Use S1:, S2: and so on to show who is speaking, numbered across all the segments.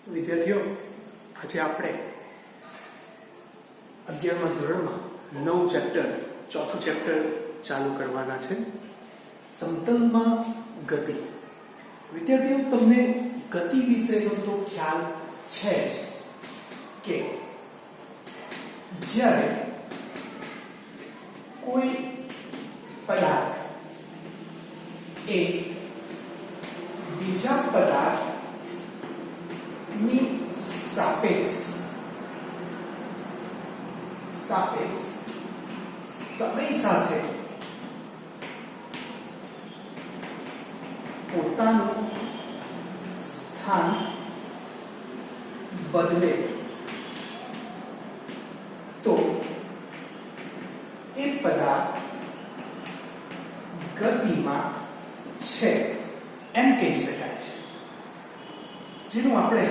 S1: વિદ્યાર્થીઓ, આજે આપણે 11મા ધોરણમાં 9 ચેપ્ટર ચોથું ચેપ્ટર ચાલુ કરવાના છે. સમતલમાં ગતિ. વિદ્યાર્થીઓ, તમને ગતિ વિશેનો તો ખ્યાલ છે જ કે જ્યારે કોઈ પદાર્થ એ બીજા પદાર્થ ની સાપેક્ષ સમય સાથે પોતાનું સ્થાન બદલે તો એ પદાર્થ ગતિમાં છે એમ કહી શકાય છે. જેનું આપણે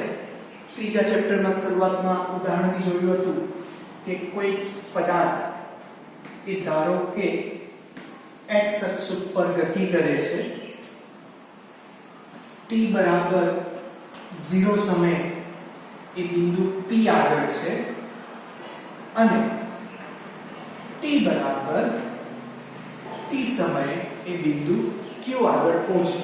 S1: ત્રીજા ચેપ્ટરમાં શરૂઆતમાં ઉદાહરણથી જોયું હતું કે કોઈ પદાર્થ એ ધારો કે x અક્ષ ઉપર ગતિ કરે છે, t બરાબર 0 સમયે એ બિંદુ P આગળ છે અને t બરાબર t સમયે એ બિંદુ Q આગળ પહોંચે.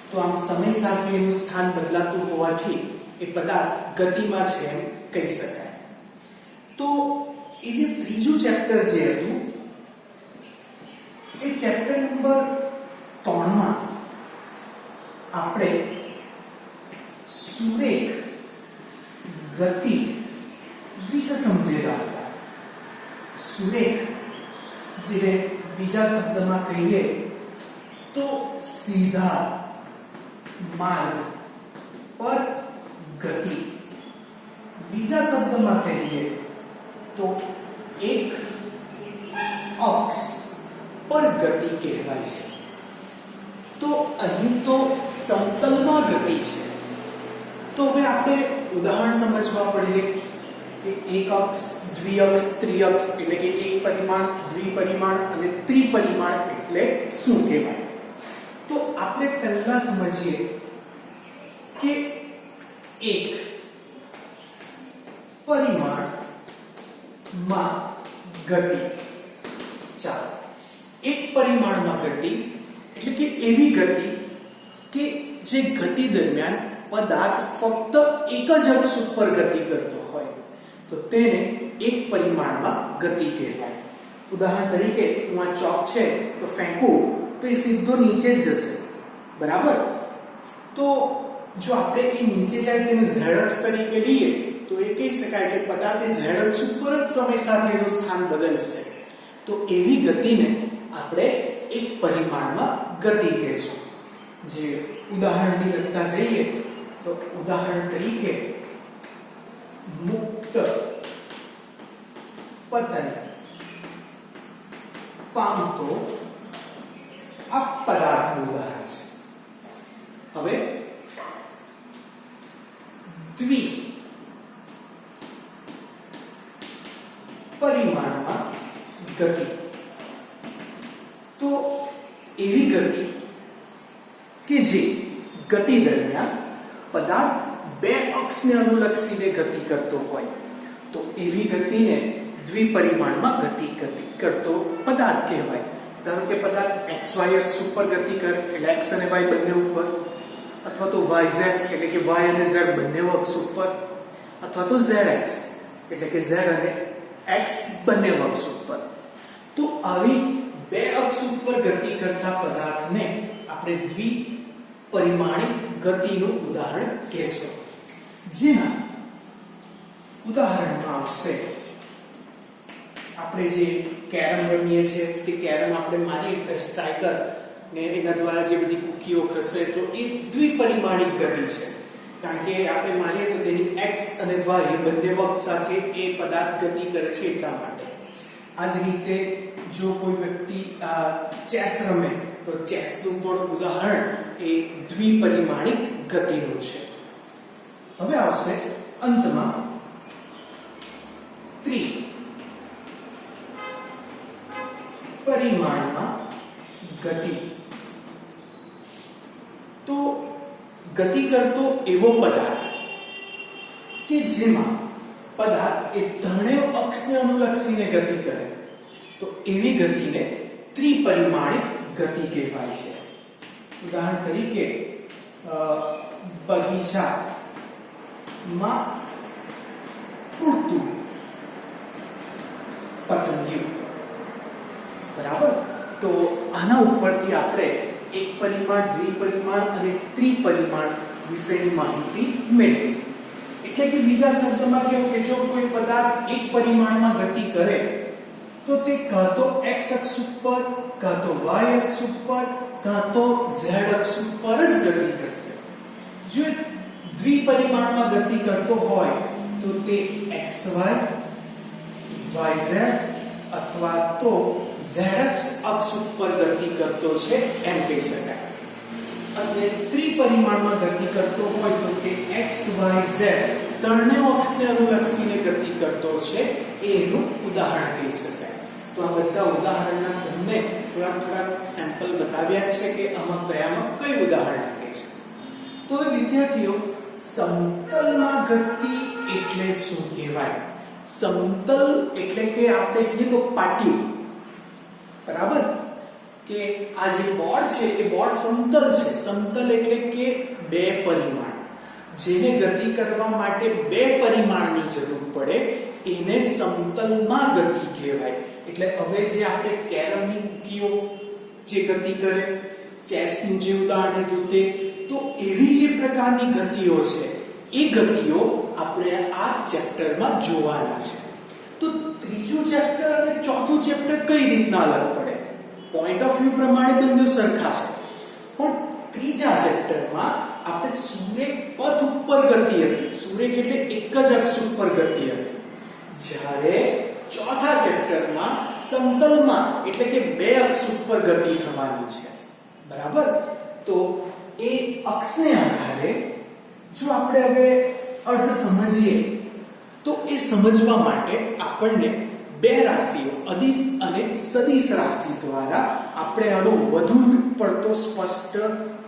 S1: તો આમ સમય સાથે એનું સ્થાન બદલાતું હોવાથી એ પદાર્થ ગતિમાં છે એમ કહી શકાય. તો એ જે ત્રીજું ચેપ્ટર જે હતું એ ચેપ્ટર નંબર 3 માં આપણે સુરેખ ગતિ વિશે સમજેલા હતા. સુરેખ જેને બીજા શબ્દમાં કહીએ તો સીધા માર્ગ પર ગતિ. બીજા શબ્દમાં કહીએ તો એક અક્ષ પર ગતિ કહેવાય છે. તો અહીં તો સમતલમાં ગતિ છે. તો હવે આપણે ઉદાહરણ સમજવા પડે કે એક અક્ષ, દ્વિઅક્ષ, ત્રિઅક્ષ એટલે કે એક પરિમાણ, દ્વિપરિમાણ અને ત્રિપરિમાણ એટલે શું કહેવાય. તો આપણે પહેલા સમજીએ કે એક પરિમાણમાં ગતિ. ચાલો, એક પરિમાણમાં ગતિ એટલે કે એવી ગતિ કે જે ગતિ દરમિયાન પદાર્થ ફક્ત એક જ અક્ષ ઉપર ગતિ કરતો હોય તો તેને એક પરિમાણમાં ગતિ કહેવાય. ઉદાહરણ તરીકે હું આ ચોક છે તો ફેંકું તો એ સીધો નીચે જ જશે, બરાબર. તો જો આપણે એ નીચે જાય તેને z અક્ષ તરીકે લઈએ તો એ કહી શકાય કે પદાર્થ z અક્ષ ઉપર જ સમય સાથે એનું સ્થાન બદલશે. તો એવી ગતિને આપણે એક પરિમાણમાં ગતિ કહેશું. જે ઉદાહરણથી લખતા જઈએ તો ઉદાહરણ તરીકે મુક્ત પતન પામતો આ પદાર્થનું ઉદાહરણ છે. હવે દ્વિ પરિમાણમાં ગતિ. તો એવી ગતિ કે જે ગતિ દરમિયાન પદાર્થ બે અક્ષને અનુલક્ષીને ગતિ કરતો હોય તો એવી ગતિને દ્વિપરિમાણમાં ગતિ કરતો પદાર્થ કહેવાય. ધારો કે પદાર્થ xy અક્ષ ઉપર ગતિ કરે એટલે x અને y બંને ઉપર, અથવા તો yz એટલે કે y અને z બંને અક્ષ ઉપર, અથવા તો zx એટલે કે z અને x બંને અક્ષ ઉપર. તો આવી બે અક્ષ ઉપર ગતિ કરતા પદાર્થને આપણે દ્વિપરિમાણિક ગતિનું ઉદાહરણ કહેશું. જેના ઉદાહરણમાં આવશે આપણે જે કેરમ રમીએ છીએ કે કેરમ આપણે મારીએ સ્ટ્રાઈકર ને એના દ્વારા જે બધી કૂકીઓ ખસે તો એ દ્વિપરિમાણિક ગતિ છે. કારણ કે આપણે મારીએ તો તેની x અને y બંને અક્ષ સાથે એ પદાર્થ ગતિ કરે છે એટલા માટે. આ જ રીતે જો કોઈ વ્યક્તિ ચેસ રમે તો ચેસનું પણ ઉદાહરણ એ દ્વિપરિમાણિક ગતિનું છે. હવે આવશે અંતમાં ત્રિપરિમાણમાં ગતિ. તો ગતિ કરતો એવો પદાર્થ કે જેમાં પદાર્થ એ ત્રણેય અક્ષને અનુલક્ષીને ગતિ કરે તો એવી ગતિને ત્રિપરિમાણિક ગતિ કહેવાય છે. ઉદાહરણ તરીકે બગીચામાં ઉડતું પતંગિયું, બરાબર. તો આના ઉપરથી આપણે એક પરિમાણ, દ્વિપરિમાણ અને ત્રિપરિમાણ વિશેની માહિતી મેળવી. એટલે કે બીજા શબ્દમાં કહેવું કે જો કોઈ પદાર્થ એક પરિમાણમાં ગતિ કરે તો તે કાં તો x અક્ષ ઉપર, કાં તો y અક્ષ ઉપર, કાં તો z અક્ષ ઉપર જ ગતિ કરશે. જો દ્વિપરિમાણમાં ગતિ કરતો હોય તો તે xy, yz અથવા તો z અક્ષ ઉપર ગતિ કરતો છે એમ કહી શકાય. અને ત્રિપરિમાણમાં ગતિ કરતો હોય તો તે x, y, z ત્રણેય અક્ષને અનુલક્ષીને ગતિ કરતો છે એનું ઉદાહરણ કહી શકાય. તો આ બધા ઉદાહરણના તમને થોડા સેમ્પલ બતાવ્યા છે કે આમાં કયામાં કઈ ઉદાહરણ આપે છે. તો હવે વિદ્યાર્થીઓ, સમતલમાં ગતિ એટલે શું કહેવાય? સમતલ એટલે કે આપણે કહીએ તો પાટિયું, બરાબર. કે આ જે બોર્ડ છે એ બોર્ડ સમતલ છે. સમતલ એટલે કે બે પરિમાણ. જેને ગતિ કરવા માટે બે પરિમાણની જરૂર પડે એને સમતલમાં ગતિ કહેવાય. એટલે હવે જે આપણે કેરમની કૂકીઓ જે ગતિ કરે, ચેસનું જે ઉદાહરણ હતું તે, તો એવી જે પ્રકારની ગતિઓ છે એ ગતિઓ આપણે આ ચેપ્ટરમાં જોવાના છે. તો ત્રીજું ચેપ્ટર અને ચોથું ચેપ્ટર કઈ રીતના અલગ પડે? પોઈન્ટ ઓફ વ્યૂ પ્રમાણે બંને સરખા છે, પણ ત્રીજા ચેપ્ટરમાં આપણે સુરેખ પથ ઉપર ગતિ હતી. સુરેખ એટલે એક જ અક્ષ ઉપર ગતિ હતી. જ્યારે ચોથા ચેપ્ટરમાં સમતલમાં એટલે કે બે અક્ષ ઉપર ગતિ થવાની છે, બરાબર. તો એ અક્ષને આધારે જો આપણે હવે અર્થ સમજીએ તો એ સમજવા માટે આપણને બે રાશિઓ અદિશ અને સદિશ રાશિ દ્વારા આપણે આનો વધુ પડતો સ્પષ્ટ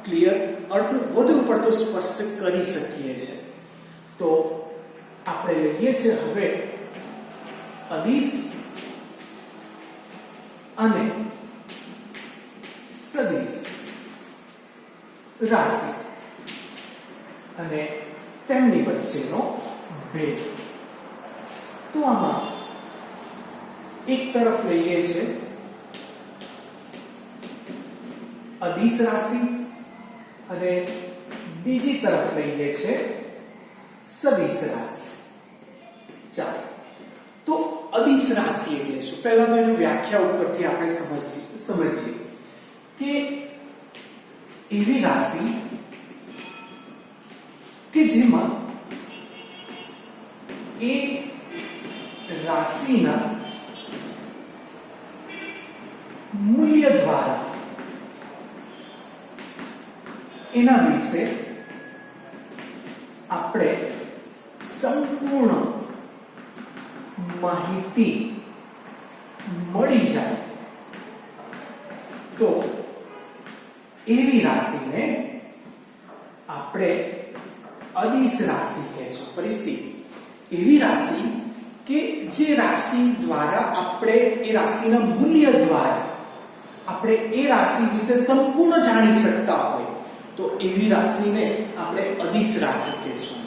S1: ક્લિયર અર્થ વધુ પડતો સ્પષ્ટ કરી શકીએ છીએ. તો આપણે લઈએ છીએ હવે અદિશ અને સદિશ રાશિ અને તેમની વચ્ચેનો ભેદ. તો આમાં એક તરફ લઈએ છે અદિશ રાશિ અને બીજી તરફ લઈએ છે સદિશ રાશિ. ચાલો, તો અદિશ રાશિ એટલે શું? પહેલા તો એની વ્યાખ્યા ઉપરથી આપણે સમજીએ કે એવી રાશિ કે જેમાં એ રાશિના મૂલ્ય દ્વારા એના વિશે આપણે સંપૂર્ણ માહિતી મળી જાય તો એવી રાશિને આપણે અદિશ રાશિ કહેશું. પરિસ્થિતિ એવી રાશિ કે જે રાશિ દ્વારા આપણે એ રાશિના મૂલ્ય દ્વારા આપણે એ રાશિ વિશે સંપૂર્ણ જાણી શકતા હોય તો એવી રાશિને આપણે અદિશ રાશિ કહેશું.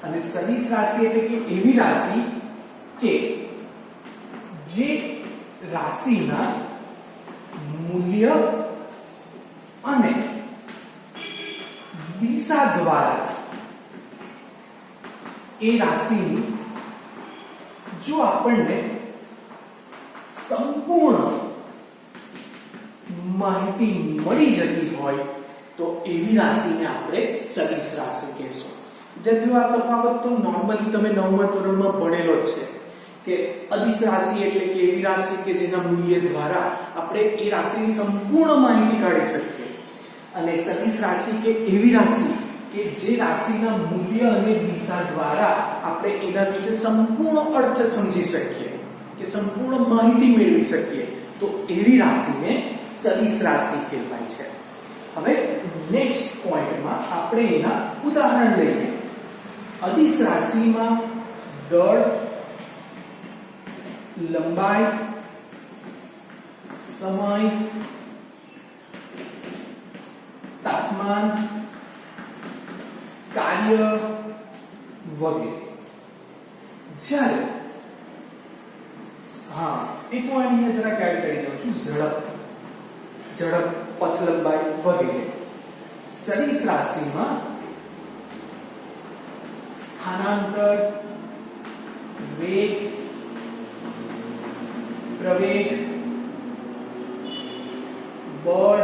S1: અને સદિશ રાશિ એટલે કે એવી રાશિ કે જે રાશિના મૂલ્ય અને દિશા દ્વારા એ રાશિની જો આપણને સંપૂર્ણ માહિતી મળી જતી હોય તો એવી રાશિને આપણે સદિશ રાશિ કહેશું. વિદ્યાર્થીઓ, આ તફાવત તો નોર્મલી તમે 9મા ધોરણમાં ભણેલો જ છે કે અદિશ રાશિ એટલે કે એવી રાશિ કે જેના મૂલ્ય દ્વારા આપણે એ રાશિની સંપૂર્ણ માહિતી કાઢી શકીએ, અને સદિશ રાશિ કે એવી રાશિ કે જે રાશિના મૂલ્ય અને દિશા દ્વારા આપણે એના વિશે સંપૂર્ણ અર્થ સમજી શકીએ કે સંપૂર્ણ માહિતી મેળવી શકીએ તો એવી રાશિને સદિશ રાશિ કહેવાય છે. હવે નેક્સ્ટ પોઈન્ટમાં આપણે એના ઉદાહરણ લઈએ અદિશ રાશિમાં દળ, લંબાઈ, સમય, તાપમાન, કાર્ય વગેરે. જ્યારે એક હું અહીંયા જરા એડ કરી દઉં છું, ઝડપ, પથ લંબાઈ વગેરે. સદિશ રાશિમાં સ્થાનાંતર, વેગ, પ્રવેગ, બળ,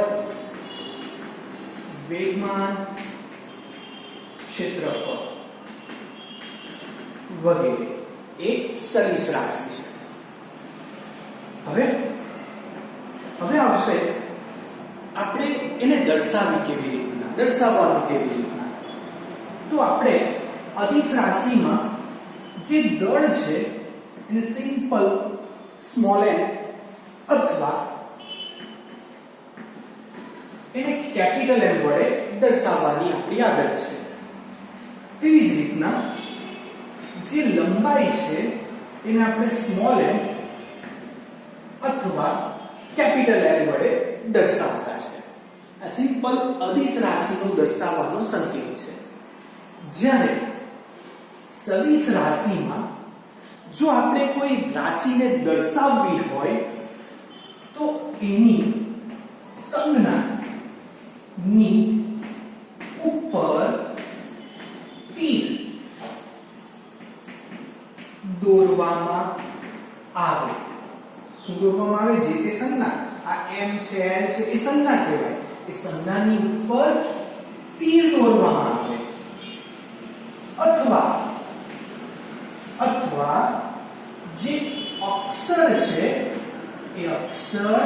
S1: વેગમાન, ક્ષેત્રફળ વગેરે એ સદિશ રાશિ છે. હવે આવશે આપણે એને દર્શાવવાનું કેવી રીતના. તો આપણે અદિશ રાશિમાં જે દળ છે એને સિમ્પલ સ્મોલ n અથવા એને કેપિટલ M વડે દર્શાવવાની આપણી આદત છે. તેવી જ રીતના જે લંબાઈ છે એને આપણે સ્મોલ m અથવા કેપિટલ L વડે દર્શાવતા છે. આ સિમ્પલ અદિશ રાશિનું દર્શાવવાનો સંકેત છે. જ્યારે સદિશ રાશિમાં જો આપણે કોઈ રાશિને દર્શાવવી હોય તો એની સંજ્ઞાની ઉપર તીર દોરવામાં આવે. શું દોરવામાં આવે? જે તે સંજ્ઞા, આ m છે, l છે, એ સંજ્ઞા કહેવાય. એ સંજ્ઞાની ઉપર તીર દોરવામાં આવે. અથવા જે અક્ષર છે એ અક્ષર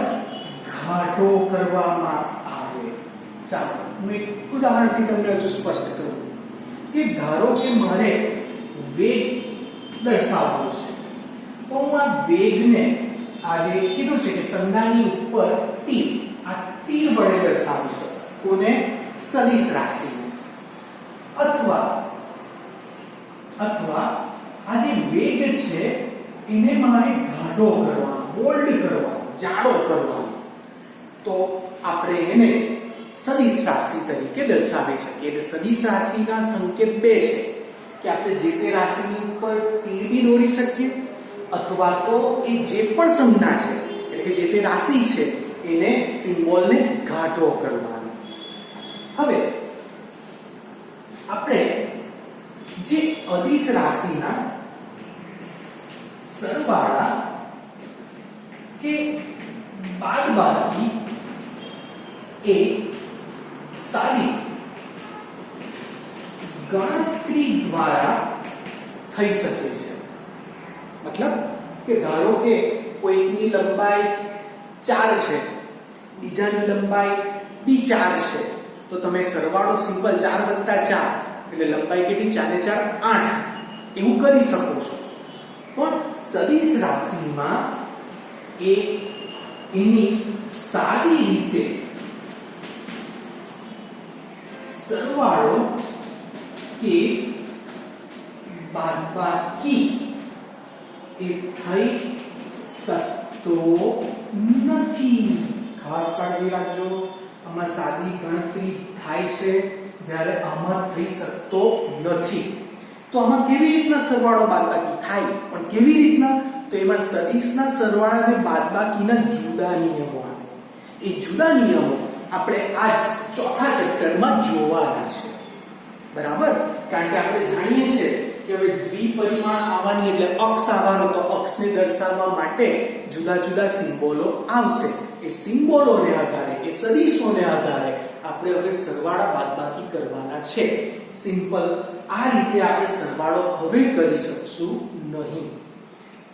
S1: ઘાટો કરવામાં આવે. ચાલો હું એક ઉદાહરણથી તમને હજુ સ્પષ્ટ કરું કે ધારો કે મારે વેગ દર્શાવવો છે, તો હું આ વેગને આજે કીધું છે કે સંજ્ઞાની ઉપર તીર, આ તીર વડે દર્શાવી શકું. કોને? સદિશ રાશિને. અથવા આ જે વેગ છે એને મારે ઘાટો કરવાનો, બોલ્ડ કરવાનો, જાડો કરવાનો, તો આપણે એને સદિશ રાશિ તરીકે દર્શાવી શકીએ. એટલે સદિશ રાશિના સંકેત બે છે કે આપણે જે તે રાશિની ઉપર તીર બી દોરી શકીએ અથવા તો એ જે પણ સંજ્ઞા છે એટલે કે જે તે રાશિ છે એને સિમ્બોલને ઘાટો કરવાનો. હવે આપણે જે અદિશ રાશિના સરવાળા કે બાદબાકી એ સાદી ગણતરી દ્વારા થઈ શકે છે. મતલબ કે ધારો કે કોઈકની લંબાઈ 4 છે, બીજાની લંબાઈ બી 4 છે, તો તમે સરવાળો સિમ્પલ 4 + 4 એટલે લંબાઈ કેટલી? 4 ને 4 8 એવું કરી શકો છો. પણ સદિશ રાશિમાં એની સાદી રીતે સરવાળો કે બાદબાકી એ થઈ શકતો નથી. ખાસ કાળજી રાખજો, આમાં સાદી ગણતરી થાય છે જ્યારે આમાં થઈ શકતો નથી. તો આમાં કેવી રીતના સરવાળો બાદબાકી થાય? પણ કેવી રીતના? તો એમાં સદિશના સરવાળા અને બાદબાકીના જુદા નિયમો આવે. એ જુદા નિયમો આપણે આજ ચોથા ચેપ્ટરમાં જોવાના છે. બરાબર? કારણ કે આપણે જાણીએ છીએ કે હવે દ્વિપરિમાણ આવવાની એટલે અક્ષ આવવાનો, તો અક્ષને દર્શાવવા માટે જુદા જુદા સિમ્બોલો આવશે. એ સિમ્બોલોને આધારે, એ સદિશોને આધારે આપણે હવે સરવાળા બાદબાકી કરવાના છે. સિમ્પલ આ રીતે આપણે સરવાળો હવે કરી શકશું નહીં.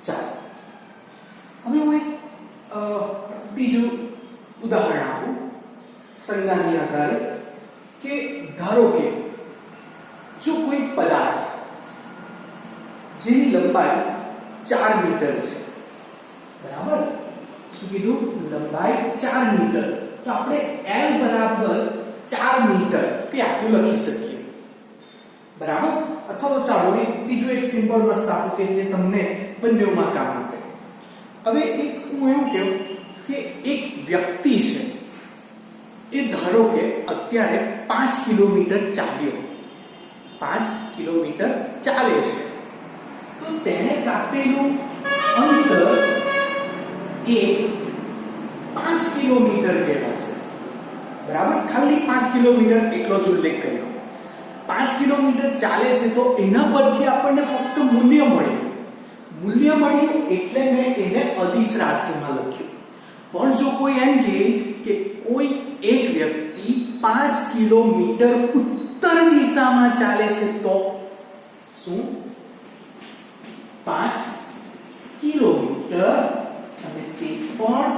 S1: ચાલો હવે હું એક બીજું ઉદાહરણ આપું સંજ્ઞાની આધારે કે ધારો કે જો કોઈ પદાર્થ જેની લંબાઈ 4 મીટર છે, બરાબર? શું કીધું? લંબાઈ 4 મીટર. તો આપણે L = 4 મીટર કે આટલું લખી શકીએ, બરાબર? અથવા તો ચાલો બીજું એક સિમ્પલ મસ્ત આપું કે જે તમને બંનેમાં કામ આપે. હવે એક હું એવું કહું કે એક વ્યક્તિ છે, એ ધારો કે અત્યારે 5 કિલોમીટર ચાલ્યો, 5 કિલોમીટર ચાલે છે, તો તેને કાપેલું અંતર એ 5 કિલોમીટર કહેવાશે. બરાબર, ખાલી 5 કિલોમીટર એટલો જ ઉલ્લેખ કર્યો. 5 કિલોમીટર ચાલે છે તો એના પરથી આપણને ફક્ત મૂલ્ય મળ્યું એટલે મેં એને અદિશ રાશિમાં લખ્યું. પણ જો કોઈ એમ કહે કે કોઈ એક વ્યક્તિ 5 કિલોમીટર ઉત્તર દિશામાં ચાલે છે તો શું? 5 કિલોમીટર અને તે પણ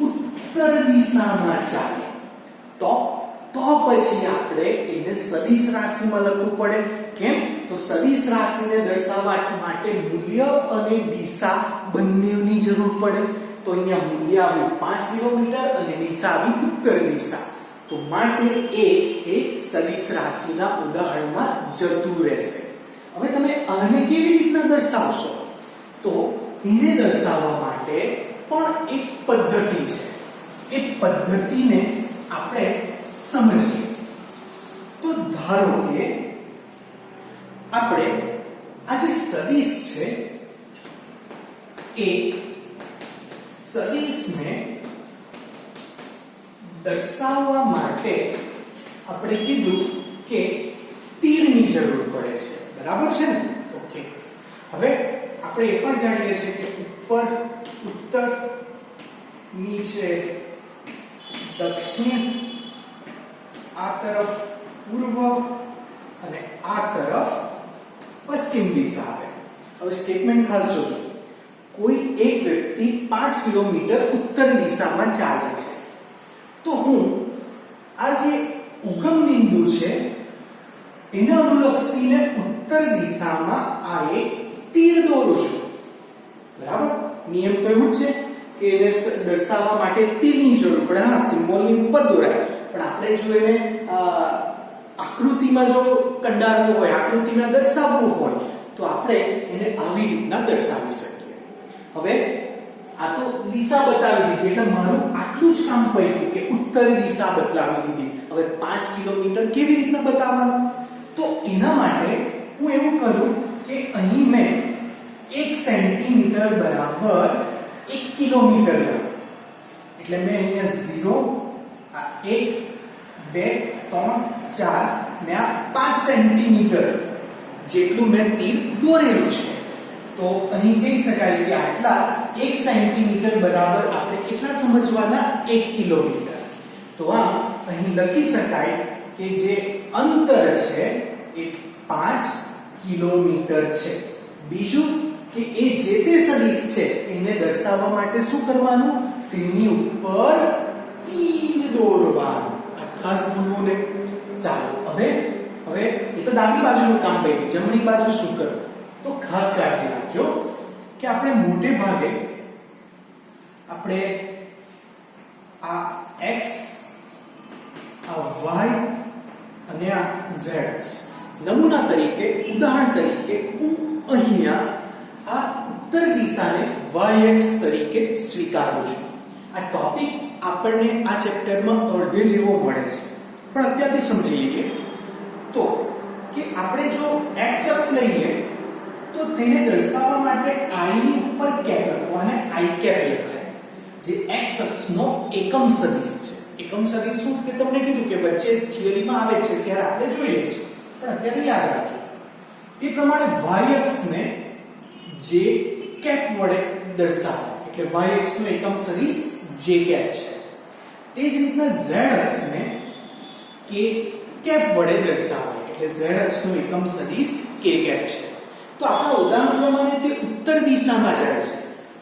S1: ઉત્તર દિશામાં ચાલે તો પછી આપણે એને સદિશ રાશિમાં લખવું પડે. કેમ? તો સદિશ રાશિને દર્શાવવા માટે મૂલ્ય અને દિશા બંનેની જરૂર પડે. તો અહીંયા મૂલ્ય આવ્યું 5 કિલોમીટર અને દિશા આવી ઉત્તર દિશા. તો માટે એ એક સદિશ રાશિના ઉદાહરણમાં જતું રહેશે. હવે તમે આને કેવી રીતના દર્શાવશો? તો એને દર્શાવવા માટે પણ એક પદ્ધતિ છે. એ પદ્ધતિને આપણે સમજીએ. તો ધારો કે આપણે આ જે સદિશ છે એ સદિશને દર્શાવવા માટે આપણે કીધું કે તીરની જરૂર પડે છે. બરાબર છે ને? ઓકે. હવે આપણે એ પણ જાણીએ છીએ કે ઉપર ઉત્તર, નીચે દક્ષિણ, આ તરફ પૂર્વ અને આ તરફ પશ્ચિમ દિશા આવે. હવે સ્ટેટમેન્ટ ખાસ જોજો. કોઈ એક વ્યક્તિ 5 કિલોમીટર ઉત્તર દિશામાં ચાલે છે તો હું આ જે ઉગમ બિંદુ છે એને અનુલક્ષીને ઉત્તર દિશામાં આ એક તીર દોરું છું. બરાબર? નિયમ તો એવું જ છે કે એને દર્શાવવા માટે તીરની જરૂર પડે. હા, સિમ્બોલની ઉપર દોરાય, પણ આપણે જો એને આકૃતિમાં જો કંડારવું હોય, આકૃતિમાં દર્શાવવું હોય તો આપણે એને આવી રીતના દર્શાવી શકીએ. હવે આ તો દિશા બતાવી દીધી એટલે મારું આટલું જ કામ પડ્યું કે ઉત્તર દિશા બતાવી દીધી. હવે 5 કિલોમીટર કેવી રીતના બતાવવાનું? તો એના માટે હું એવું કરું કે અહીં મેં 1 સેન્ટીમીટર બરાબર 1 કિલોમીટર લઉં. એટલે મેં અહીંયા 0, આ 1, 2, 3, 4 ને આ 5 સેન્ટીમીટર જેટલું મેં તીર દોરેલું છે. તો અહીં કહી શકાય કે આટલા 1 સેન્ટીમીટર બરાબર આપણે કેટલા સમજવાના? 1 કિલોમીટર. તો આ અહીં લખી શકાય કે જે અંતર છે એ 5 કિલોમીટર છે. બીજું કે એ જે તે સદિશ છે એને દર્શાવવા માટે શું કરવાનું? તેની ઉપર તીર દોરવાનું. આ ખાસ ભૂલવું નહીં. ચાલો હવે એ તો ડાબી બાજુનું કામ કર્યું. જમણી બાજુ શું કરવું? તો ખાસ કાળજી રાખજો કે આપણે મોટે ભાગે આપણે આ x, આ y અને આ z નમૂના તરીકે, ઉદાહરણ તરીકે હું અહીંયા આ ઉત્તર દિશાને yx તરીકે સ્વીકારું છું. આ ટોપિક આપણને આ ચેપ્ટરમાં અડધે જેવો મળે છે, પણ અત્યારથી સમજી લઈએ તો કે આપણે જો x અક્ષ લઈએ તો તેને દર્શાવવા માટે i ની ઉપર કેપ લખવાને i કેપ લખાય, જે x અક્ષનો એકમ સદિશ છે. એકમ સદિશ શું કે તમને કીધું કે વચ્ચે થિયરીમાં આવે છે ત્યારે આપણે જોઈ લઈશું, પણ અત્યારે યાદ રાખજો. તે પ્રમાણે y અક્ષને j કેપ વડે દર્શાવાય, એટલે y અક્ષનો એકમ સદિશ j કેપ છે. તે જ રીતના z અક્ષને k કેપ વડે દર્શાવાય, એટલે z અક્ષનો એકમ સદિશ k કેપ છે. તો આપણા ઉદાહરણ પ્રમાણે તે ઉત્તર દિશામાં જાય છે.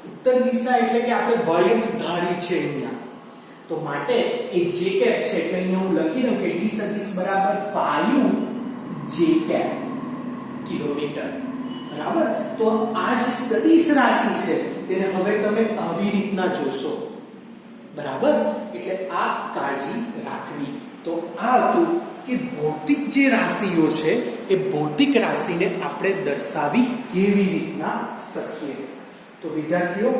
S1: ઉત્તર દિશા એટલે કે આપણે y અક્ષ ધારી છે અહીંયા, તો માટે એ j કેપ છે એટલે અહીંયા હું લખી દઉં કે d સદિશ બરાબર 5 j કેપ કિલોમીટર. બરાબર? તો આ જે સદિશ રાશિ છે તેને હવે તમે આવી રીતના જોશો. બરાબર? એટલે આ કાળજી રાખવી. તો આ હતું કે ભૌતિક જે રાશિઓ છે એ ભૌતિક રાશિને આપણે દર્શાવી કેવી રીતના શકીએ. તો વિદ્યાર્થીઓ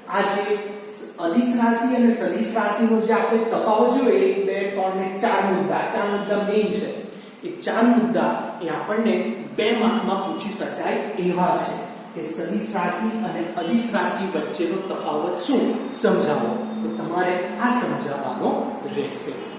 S1: આ જે અદિશ રાશિ અને સદિશ રાશિનો જે આપણે તફાવત જોયો 1 2 3 ને 4 મુદ્દા મેઇન છે. એ 4 મુદ્દા એ આપણને 2 માર્કમાં પૂછી શકાય એવા છે કે સદિશ રાશિ અને અદિશ રાશિ વચ્ચેનો તફાવત શું સમજાવો. તો તમારે આ સમજાવવાનો રહેશે.